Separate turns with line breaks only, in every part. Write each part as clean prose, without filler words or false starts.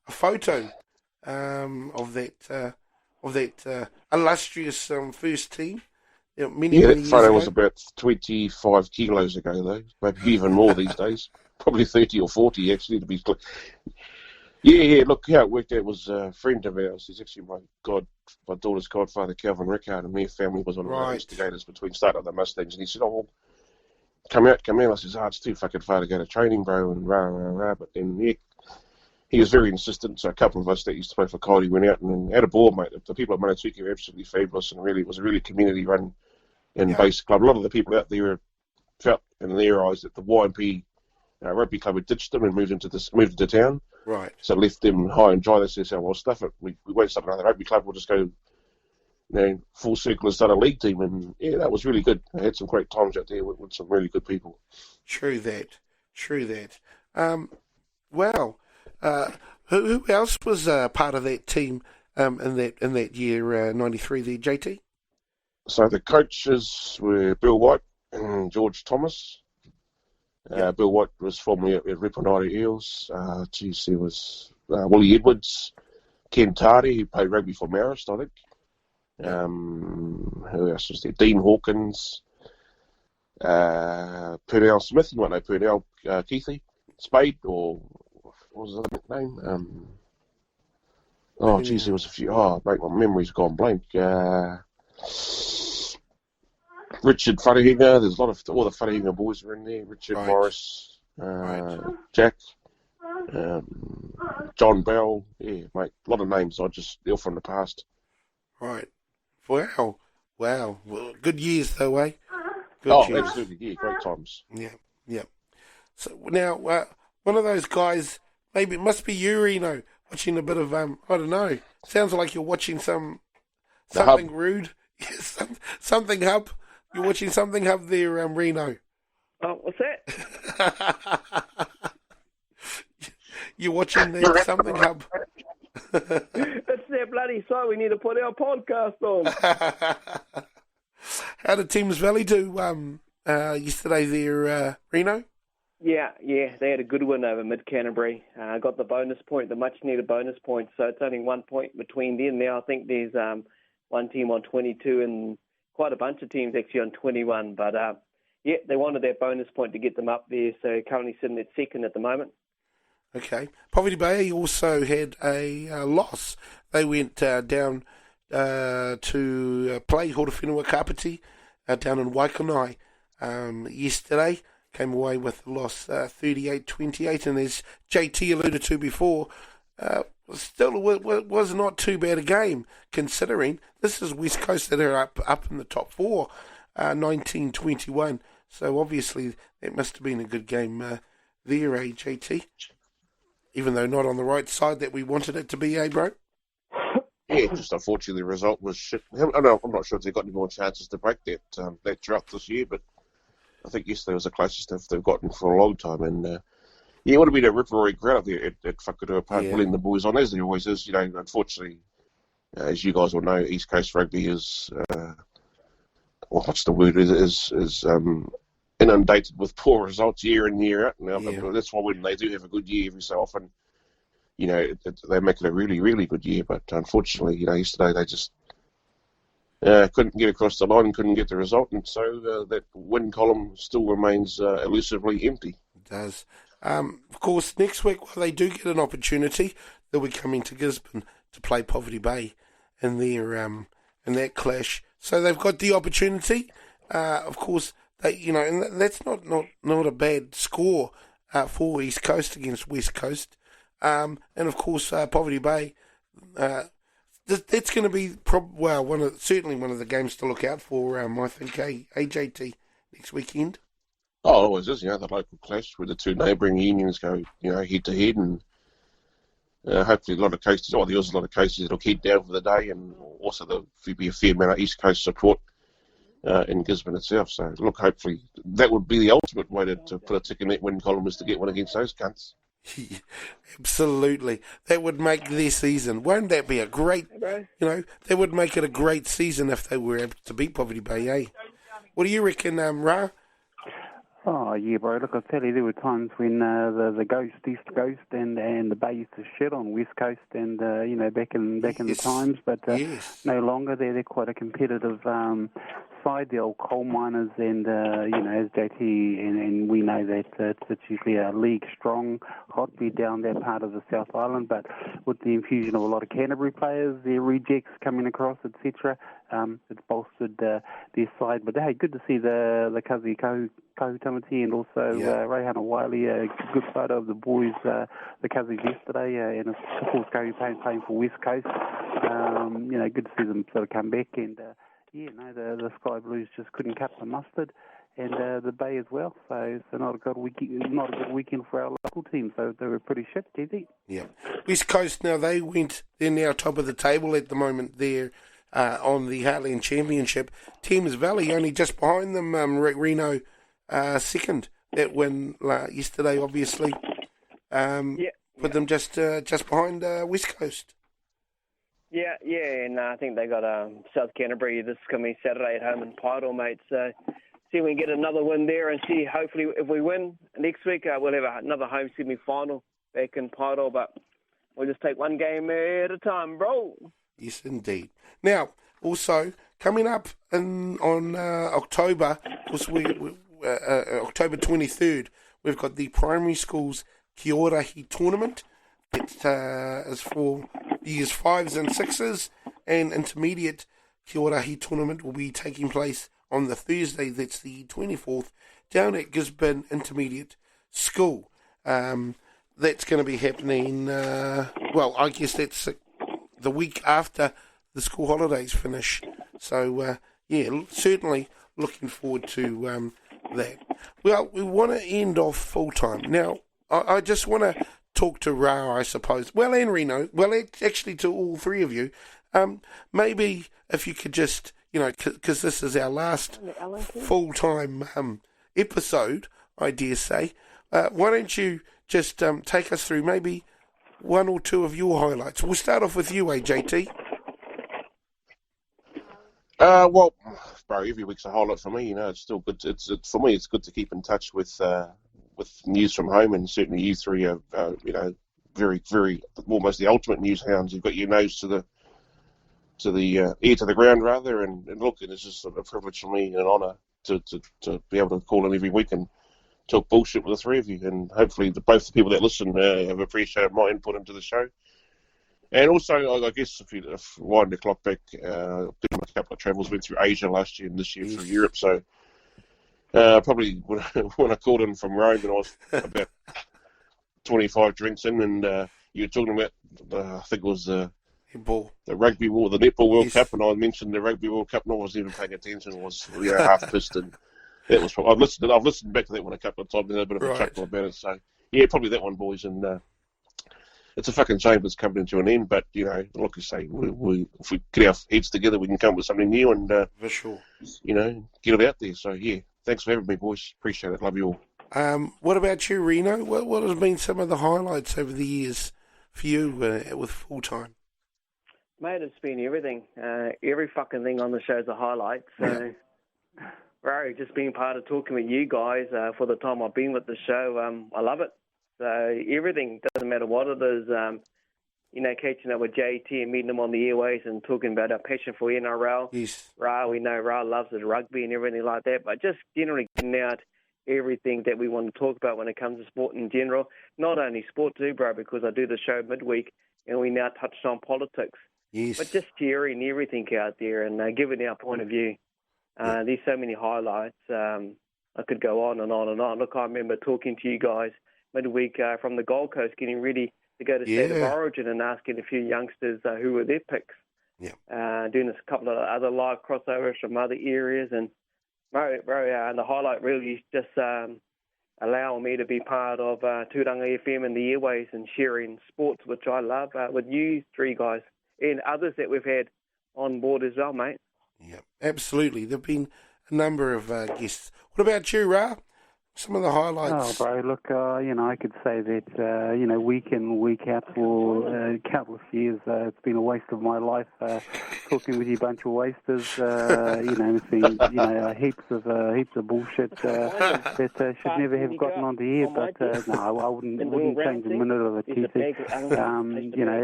photo of that illustrious first team. Many
that
years
photo
ago.
was about 25 kilos ago, though. Maybe even more these days. Probably 30 or 40, actually, to be clear. Yeah, look, how it worked out was a friend of ours. He's actually my daughter's godfather, Calvin Rickard, and their family was one of the instigators between starting up the Mustangs. And he said, well, come out. I said, it's too fucking far to go to training, bro, and rah, rah, rah. But then, he was very insistent, so a couple of us that used to play for Coyote went out and had a ball, mate. The people at Manatuki were absolutely fabulous, and it was a really community-run and based club. A lot of the people out there felt, in their eyes, that the YMP rugby club had ditched them and moved into town.
Right.
So left them high and dry. They said, well, stuff it. We won't start another rugby club. We'll just go full circle and start a league team. And, that was really good. I had some great times out there with some really good people.
True that. Wow. Who else was part of that team in that year, 93 there, JT?
So the coaches were Bill White and George Thomas. Bill White was formerly at Reponari Eels. There was Willie Edwards, Ken Tardy, who played rugby for Marist, I think. Who else was there? Dean Hawkins, Purnell Smith. You might know Purnell Keithy Spade, or what was his nickname? There was a few. Mate, my memory's gone blank. Richard Wharehinga, there's all the Wharehinga boys were in there. Richard Morris, Jack, John Bell, mate, a lot of names. They're from the past.
Right. Wow. Well, good years though, eh? Good years.
Absolutely, great times.
Yeah. So now, one of those guys, maybe it must be you, Reno, watching a bit of, I don't know, sounds like you're watching something rude. Something Hub. You're watching Something Hub there, Reno.
Oh, what's that?
You're watching the Something Hub.
It's their bloody site. We need to put our podcast on.
How did Thames Valley do yesterday there, Reno?
Yeah, they had a good win over Mid Canterbury. Got the bonus point, the much needed bonus point. So it's only 1 point between them now. I think there's one team on 22 and quite a bunch of teams actually on 21. But they wanted that bonus point to get them up there. So currently sitting at second at the moment.
Okay. Poverty Bay also had a loss. They went down to play Horowhenua Kapiti down in Waikanae yesterday. Came away with a loss 38-28, and as JT alluded to before, still was not too bad a game, considering this is West Coast that are up in the top four, 19-21. So obviously that must have been a good game there, JT? Even though not on the right side that we wanted it to be, bro?
Yeah, just unfortunately the result was shit. I'm not sure if they've got any more chances to break that drought this year, but I think yesterday was the closest they've gotten for a long time. And it would have been a rip-roaring crowd up there at Whakatua Park, pulling the boys on, as there always is. Unfortunately, as you guys will know, East Coast rugby is, what's the word, is inundated with poor results year in, year out. Now, that's why when they do have a good year every so often, they make it a really, really good year. But unfortunately, yesterday they just couldn't get across the line and couldn't get the result. And so that win column still remains elusively empty.
It does. Of course, next week, while they do get an opportunity, they'll be coming to Gisborne to play Poverty Bay in that clash. So they've got the opportunity. Of course, and that's not a bad score for East Coast against West Coast. And of course, Poverty Bay. That's going to be certainly one of the games to look out for. I think AJT next weekend.
Oh, it always is. The local clash where the two neighbouring unions go, head to head, and hopefully a lot of cases. There was a lot of cases that'll head down for the day, and also there'll be a fair amount of East Coast support in Gisborne itself. So, look, hopefully that would be the ultimate way to put a tick in that win column, is to get one against those cunts.
Absolutely. That would make their season. Won't that be a great, that would make it a great season if they were able to beat Poverty Bay, eh? What do you reckon, Ra?
Oh yeah, bro. Look, I'll tell you, there were times when the East Coast and the Bay used to shit on West Coast, and back in the times, but
Yes.
no longer. They're quite a competitive side, the old coal miners, and as JT and we know that it's usually a league strong hotbed down that part of the South Island, but with the infusion of a lot of Canterbury players, their rejects coming across, etc. It's bolstered their side. But hey, good to see the Kazi Kahutamati and also Reihana Wiley, a good photo of the boys, the Kazis yesterday, and of course Kahu playing for West Coast. Good to see them sort of come back, and the Sky Blues just couldn't cut the mustard, and the Bay as well. So not a good weekend for our local team. So they were pretty shit, did they?
Yeah. West Coast now they're now top of the table at the moment. They're on the Heartland Championship. Thames Valley only just behind them. Reno second. That win yesterday, obviously. Put them just behind West Coast.
Yeah, and I think they got South Canterbury this coming Saturday at home in Pydal, mate. So see if we can get another win there, and see hopefully if we win next week, we'll have another home semi-final back in Pydal. But we'll just take one game at a time, bro.
Yes, indeed. Now, also coming up on October, October 23rd, we've got the primary schools Kia ora hi tournament. It is for years 5s and 6s, and intermediate Kia ora hi tournament will be taking place on the Thursday, that's the 24th, down at Gisborne Intermediate School. That's going to be happening, I guess that's the week after the school holidays finish. So, certainly looking forward to that. Well, we want to end off full time. Now, I just want to talk to Ra, I suppose. Well, and Reno. Well, actually to all three of you. Maybe if you could just, because this is our last full-time episode, I dare say, why don't you just take us through maybe one or two of your highlights. We'll start off with you, JT.
Well, bro, every week's a highlight for me. It's still good. It's for me. It's good to keep in touch with news from home, and certainly you three are, very, very almost the ultimate news hounds. You've got your nose to the ear to the ground, rather. And look, it's just a privilege for me and an honour to be able to call in every week and talk bullshit with the three of you. And hopefully, both the people that listen have appreciated my input into the show. And also, I guess if you wind the clock back, did a couple of travels, went through Asia last year and this year through Europe. So probably when I called in from Rome, and I was about 25 drinks in, and you were talking about, I think it was the Rugby World, the Netball World Cup, and I mentioned the Rugby World Cup, and I wasn't even paying attention. I was half pissed, and that was. I've listened back to that one a couple of times and had a bit of a chuckle about it. So yeah, probably that one, boys, and. It's a fucking shame it's coming to an end, but, like I say, we if we get our heads together, we can come up with something new and,
for sure,
get it out there. So, yeah, thanks for having me, boys. Appreciate it. Love you all.
What about you, Reno? What has been some of the highlights over the years for you with Full Time?
Mate, it's been everything. Every fucking thing on the show's a highlight. So, bro, just being part of talking with you guys for the time I've been with the show, I love it. So everything, doesn't matter what it is, catching up with JT and meeting him on the airways and talking about our passion for NRL.
Yes.
We know Ra loves his rugby and everything like that, but just generally getting out everything that we want to talk about when it comes to sport in general. Not only sport too, bro, because I do the show midweek and we now touched on politics.
Yes.
But just sharing everything out there and giving our point of view. There's so many highlights. I could go on and on and on. Look, I remember talking to you guys midweek from the Gold Coast, getting ready to go to State of Origin and asking a few youngsters who were their picks. Yeah. Doing a couple of other live crossovers from other areas, and and the highlight really is just allowing me to be part of Tūranga FM and the airways and sharing sports, which I love, with you three guys and others that we've had on board as well, mate.
Yeah, absolutely. There've been a number of guests. What about you, Ra? some of the highlights?
Oh, bro, look, I could say that, week in, week out for countless years, it's been a waste of my life talking with you bunch of wasters. It's been, heaps of bullshit that should never have gotten onto here. But no, I wouldn't change a minute of it, Keithy.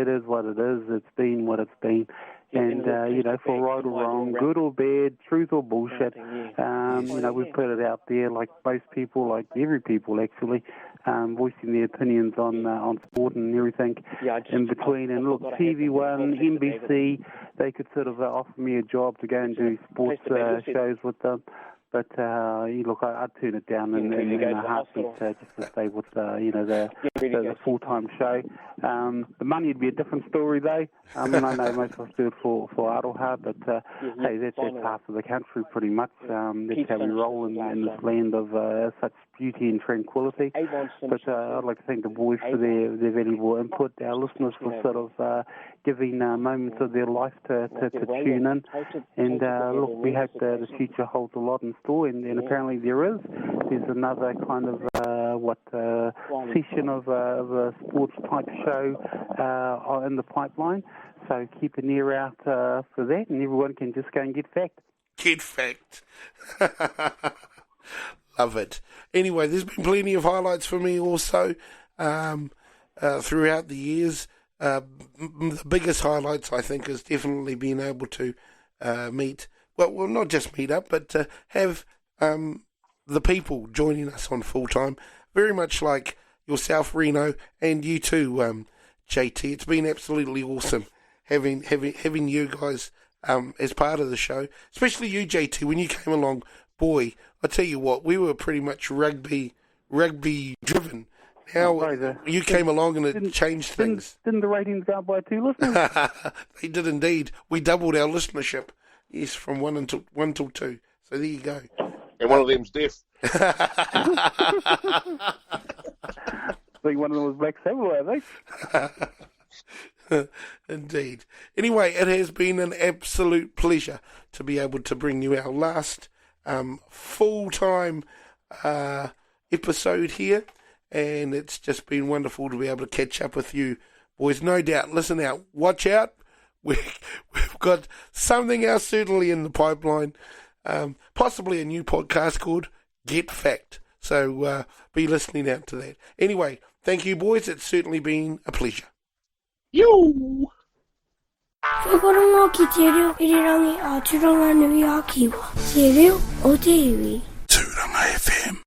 It is what it is. It's been what it's been. And, for right or wrong, good or bad, truth or bullshit, we put it out there like most people, like every people actually, voicing their opinions on sport and everything in between. And look, TV1, NBC, they could sort of offer me a job to go and do sports shows with them. But, I'd turn it down in a heartbeat just to stay with, the full-time show. The money would be a different story, though. I know most of us do it for Aroha, but, hey, that's half of the country, pretty much. That's how we roll in this land of such beauty and tranquility. But I'd like to thank the boys for their valuable input, our listeners for sort of giving moments of their life to tune in. And, we hope the future holds a lot in store, and apparently there is. There's another kind of session of a sports type show in the pipeline. So keep an ear out for that, and everyone can just go and get fact.
Get fact. Love it. Anyway, there's been plenty of highlights for me also throughout the years. The biggest highlights, I think, is definitely being able to meet, well, not just meet up, but have the people joining us on full time, very much like yourself, Reno, and you too, JT. It's been absolutely awesome having you guys as part of the show, especially you, JT, when you came along. Boy, I tell you what, we were pretty much rugby driven. Now you came along and it changed things.
Didn't the ratings go up by 2 listeners?
They did indeed. We doubled our listenership. Yes, from 1 till 2. So there you go.
And one of them's deaf.
I think one of them was Black Samurai, I think.
Indeed. Anyway, it has been an absolute pleasure to be able to bring you our last full-time episode here, and it's just been wonderful to be able to catch up with you boys. No doubt, listen out, watch out. We've got something else certainly in the pipeline, possibly a new podcast called Get Fact. So be listening out to that. Anyway, thank you boys, it's certainly been a pleasure.
Yo!
Whakarongo ki te reo irirangi a Turanga Nui a Kiwa. Te reo o te iwi.
Turanga FM.